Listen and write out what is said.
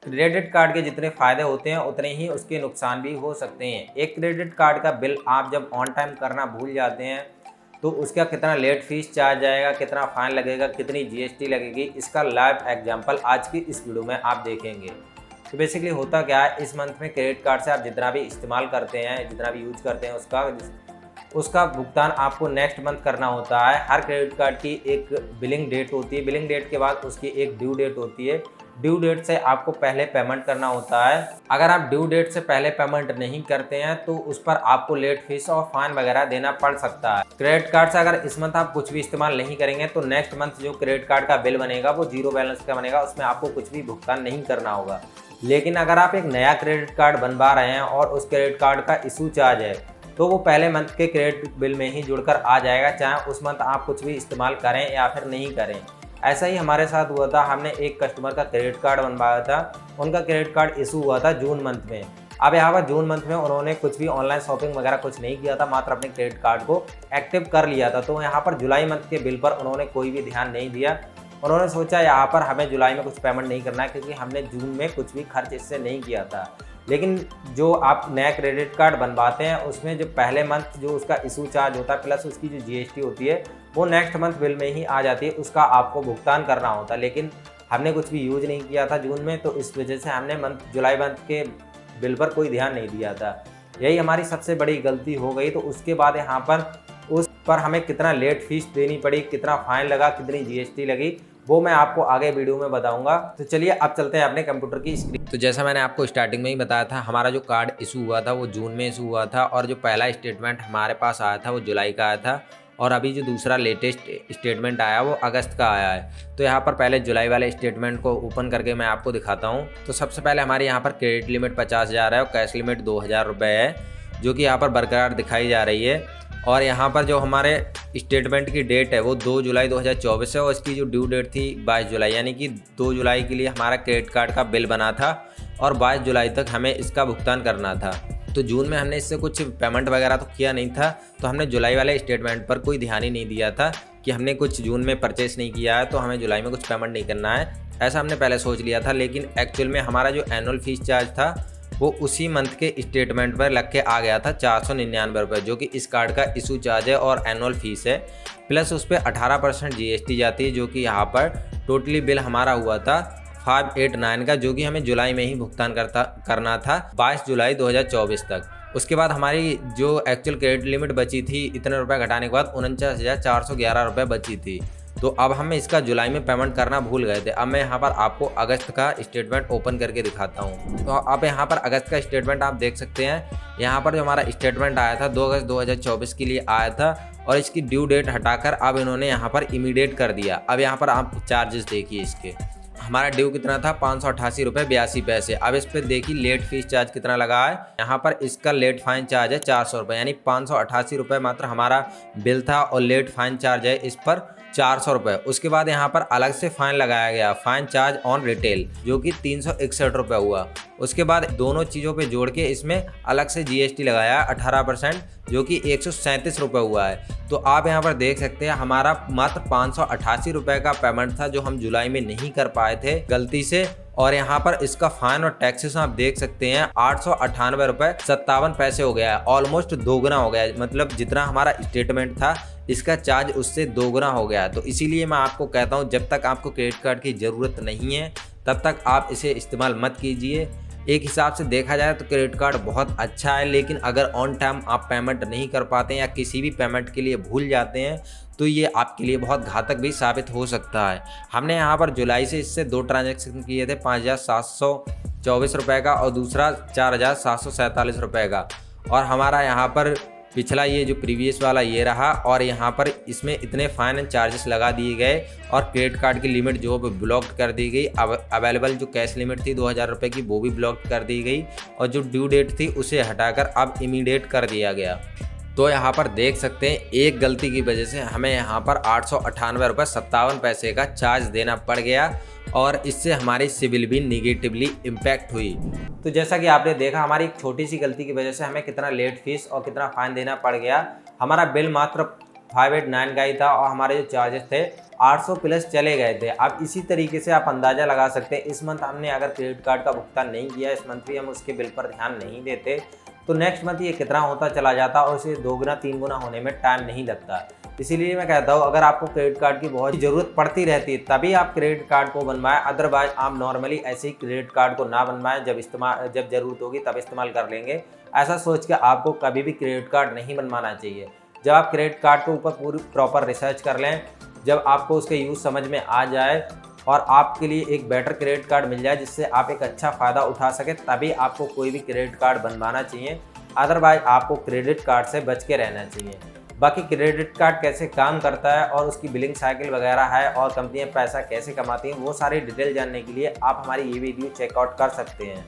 Credit card के जितने फ़ायदे होते हैं उतने ही उसके नुकसान भी हो सकते हैं। एक क्रेडिट कार्ड का बिल आप जब ऑन टाइम करना भूल जाते हैं तो उसका कितना लेट फीस चार्ज आएगा, कितना फ़ाइन लगेगा, कितनी जीएसटी लगेगी, इसका लाइव एग्जांपल आज की इस वीडियो में आप देखेंगे। तो बेसिकली होता क्या है, इस मंथ में क्रेडिट कार्ड से आप जितना भी इस्तेमाल करते हैं, जितना भी यूज करते हैं, उसका भुगतान आपको नेक्स्ट मंथ करना होता है। हर क्रेडिट कार्ड की एक बिलिंग डेट होती है, बिलिंग डेट के बाद उसकी एक ड्यू डेट होती है। ड्यू डेट से आपको पहले पेमेंट करना होता है। अगर आप ड्यू डेट से पहले पेमेंट नहीं करते हैं तो उस पर आपको लेट फीस और फाइन वगैरह देना पड़ सकता है। क्रेडिट कार्ड से अगर इस मंथ आप कुछ भी इस्तेमाल नहीं करेंगे तो नेक्स्ट मंथ जो क्रेडिट कार्ड का बिल बनेगा वो जीरो बैलेंस का बनेगा, उसमें आपको कुछ भी भुगतान नहीं करना होगा। लेकिन अगर आप एक नया क्रेडिट कार्ड बनवा रहे हैं और उस क्रेडिट कार्ड का इशू चार्ज है तो वो पहले मंथ के क्रेडिट बिल में ही जुड़कर आ जाएगा, चाहे उस मंथ आप कुछ भी इस्तेमाल करें या फिर नहीं करें। ऐसा ही हमारे साथ हुआ था। हमने एक कस्टमर का क्रेडिट कार्ड बनवाया था, उनका क्रेडिट कार्ड इशू हुआ था जून मंथ में। अब यहाँ पर जून मंथ में उन्होंने कुछ भी ऑनलाइन शॉपिंग वगैरह कुछ नहीं किया था, मात्र अपने क्रेडिट कार्ड को एक्टिव कर लिया था। तो यहाँ पर जुलाई मंथ के बिल पर उन्होंने कोई भी ध्यान नहीं दिया। उन्होंने सोचा यहाँ पर हमें जुलाई में कुछ पेमेंट नहीं करना है क्योंकि हमने जून में कुछ भी खर्च इससे नहीं किया था। लेकिन जो आप नया क्रेडिट कार्ड बनवाते हैं उसमें जो पहले मंथ जो उसका इशू चार्ज होता है प्लस उसकी जो जीएसटी होती है वो नेक्स्ट मंथ बिल में ही आ जाती है, उसका आपको भुगतान करना होता है। लेकिन हमने कुछ भी यूज नहीं किया था जून में, तो इस वजह से हमने जुलाई मंथ के बिल पर कोई ध्यान नहीं दिया था। यही हमारी सबसे बड़ी गलती हो गई। तो उसके बाद यहाँ पर उस पर हमें कितना लेट फीस देनी पड़ी, कितना फाइन लगा, कितनी जीएसटी लगी, वो मैं आपको आगे वीडियो में बताऊंगा। तो चलिए अब चलते हैं अपने कंप्यूटर की स्क्रीन। तो जैसा मैंने आपको स्टार्टिंग में ही बताया था, हमारा जो कार्ड इशू हुआ था वो जून में इशू हुआ था और जो पहला स्टेटमेंट हमारे पास आया था वो जुलाई का आया था और अभी जो दूसरा लेटेस्ट स्टेटमेंट आया वो अगस्त का आया है। तो यहाँ पर पहले जुलाई वाले स्टेटमेंट को ओपन करके मैं आपको दिखाता हूँ। तो सबसे पहले हमारे यहाँ पर क्रेडिट लिमिट 50,000 है और कैश लिमिट 2,000 रुपये है, जो कि यहाँ पर बरकरार दिखाई जा रही है। और यहाँ पर जो हमारे स्टेटमेंट की डेट है वो 2 जुलाई 2024 है और इसकी जो ड्यू डेट थी 22 जुलाई, यानी कि 2 जुलाई के लिए हमारा क्रेडिट कार्ड का बिल बना था और 22 जुलाई तक हमें इसका भुगतान करना था। तो जून में हमने इससे कुछ पेमेंट वगैरह तो किया नहीं था, तो हमने जुलाई वाले स्टेटमेंट पर कोई ध्यान ही नहीं दिया था कि हमने कुछ जून में परचेस नहीं किया है तो हमें जुलाई में कुछ पेमेंट नहीं करना है, ऐसा हमने पहले सोच लिया था। लेकिन एक्चुअल में हमारा जो एनुअल फीस चार्ज था वो उसी मंथ के स्टेटमेंट पर लग के आ गया था 499 रुपये, जो कि इस कार्ड का इशू चार्ज है और एनुअल फीस है। प्लस उस पर 18% जीएसटी जाती है, जो कि यहाँ पर टोटली बिल हमारा हुआ था 589 का, जो कि हमें जुलाई में ही भुगतान करना था 22 जुलाई 2024 तक। उसके बाद हमारी जो एक्चुअल क्रेडिट लिमिट बची थी इतने रुपये घटाने के बाद 49,411 रुपये बची थी। तो अब हम इसका जुलाई में पेमेंट करना भूल गए थे। अब मैं यहाँ पर आपको अगस्त का स्टेटमेंट ओपन करके दिखाता हूँ। तो अब यहाँ पर अगस्त का स्टेटमेंट आप देख सकते हैं। यहाँ पर जो हमारा स्टेटमेंट आया था 2 अगस्त 2024 के लिए आया था और इसकी ड्यू डेट हटाकर अब इन्होंने यहाँ पर इमीडिएट कर दिया। अब यहाँ पर आप चार्जेस देखिए इसके, हमारा ड्यू कितना था 588 रुपये 82 पैसे। अब इस पर देखिए लेट फीस चार्ज कितना लगा है। यहाँ पर इसका लेट फाइन चार्ज है 400 रुपये, यानी 588 रुपये मात्र हमारा बिल था और लेट फाइन चार्ज है इस पर 400 रुपये। उसके बाद यहाँ पर अलग से फाइन लगाया गया, फाइन चार्ज ऑन रिटेल, जो कि 361 रुपये हुआ। उसके बाद दोनों चीज़ों पे जोड़ के इसमें अलग से जीएसटी लगाया 18%, जो कि 137 रुपये हुआ है। तो आप यहाँ पर देख सकते हैं हमारा मात्र 588 रुपये का पेमेंट था जो हम जुलाई में नहीं कर पाए थे गलती से। और यहाँ पर इसका फाइन और टैक्सेस आप देख सकते हैं 898 रुपये 57 पैसे हो गया है, ऑलमोस्ट दोगुना हो गया है। मतलब जितना हमारा स्टेटमेंट था इसका चार्ज उससे दोगुना हो गया है। तो इसीलिए मैं आपको कहता हूँ जब तक आपको क्रेडिट कार्ड की ज़रूरत नहीं है तब तक आप इसे इस्तेमाल मत कीजिए। एक हिसाब से देखा जाए तो क्रेडिट कार्ड बहुत अच्छा है, लेकिन अगर ऑन टाइम आप पेमेंट नहीं कर पाते हैं या किसी भी पेमेंट के लिए भूल जाते हैं तो ये आपके लिए बहुत घातक भी साबित हो सकता है। हमने यहाँ पर जुलाई से इससे 2 ट्रांजैक्शन किए थे, 5,724 रुपये का और दूसरा 4,747 रुपये का। और हमारा यहाँ पर पिछला ये जो प्रीवियस वाला ये रहा और यहाँ पर इसमें इतने फाइन एंड चार्जेस लगा दिए गए और क्रेडिट कार्ड की लिमिट जो ब्लॉक कर दी गई। अवेलेबल जो कैश लिमिट थी 2,000 रुपये की वो भी ब्लॉक कर दी गई और जो ड्यू डेट थी उसे हटाकर अब इमीडिएट कर दिया गया। तो यहाँ पर देख सकते हैं एक गलती की वजह से हमें यहाँ पर 898 रुपये 57 पैसे का चार्ज देना पड़ गया और इससे हमारी सिविल भी निगेटिवली इम्पैक्ट हुई। तो जैसा कि आपने देखा हमारी एक छोटी सी गलती की वजह से हमें कितना लेट फीस और कितना फाइन देना पड़ गया। हमारा बिल मात्र 589 का ही था और हमारे जो चार्जेस थे 800 प्लस चले गए थे। अब इसी तरीके से आप अंदाज़ा लगा सकते हैं, इस मंथ हमने अगर क्रेडिट कार्ड का भुगतान नहीं किया, इस मंथ भी हम उसके बिल पर ध्यान नहीं देते, तो नेक्स्ट मंथ ये कितना होता चला जाता और इसे 2 गुना 3 गुना होने में टाइम नहीं लगता। इसीलिए मैं कहता हूँ अगर आपको क्रेडिट कार्ड की बहुत ज़रूरत पड़ती रहती है तभी आप क्रेडिट कार्ड को बनवाएं, अदरवाइज आप नॉर्मली ऐसे ही क्रेडिट कार्ड को ना बनवाएं, जब ज़रूरत होगी तब इस्तेमाल कर लेंगे। ऐसा सोच के आपको कभी भी क्रेडिट कार्ड नहीं बनवाना चाहिए। जब आप क्रेडिट कार्ड के ऊपर पूरी प्रॉपर रिसर्च कर लें, जब आपको उसके यूज़ समझ में आ जाए और आपके लिए एक बेटर क्रेडिट कार्ड मिल जाए जिससे आप एक अच्छा फ़ायदा उठा सकें, तभी आपको कोई भी क्रेडिट कार्ड बनवाना चाहिए। अदरवाइज आपको क्रेडिट कार्ड से बच के रहना चाहिए। बाकी क्रेडिट कार्ड कैसे काम करता है और उसकी बिलिंग साइकिल वगैरह है और कंपनियां पैसा कैसे कमाती हैं, वो सारी डिटेल जानने के लिए आप हमारी ये वीडियो चेकआउट कर सकते हैं।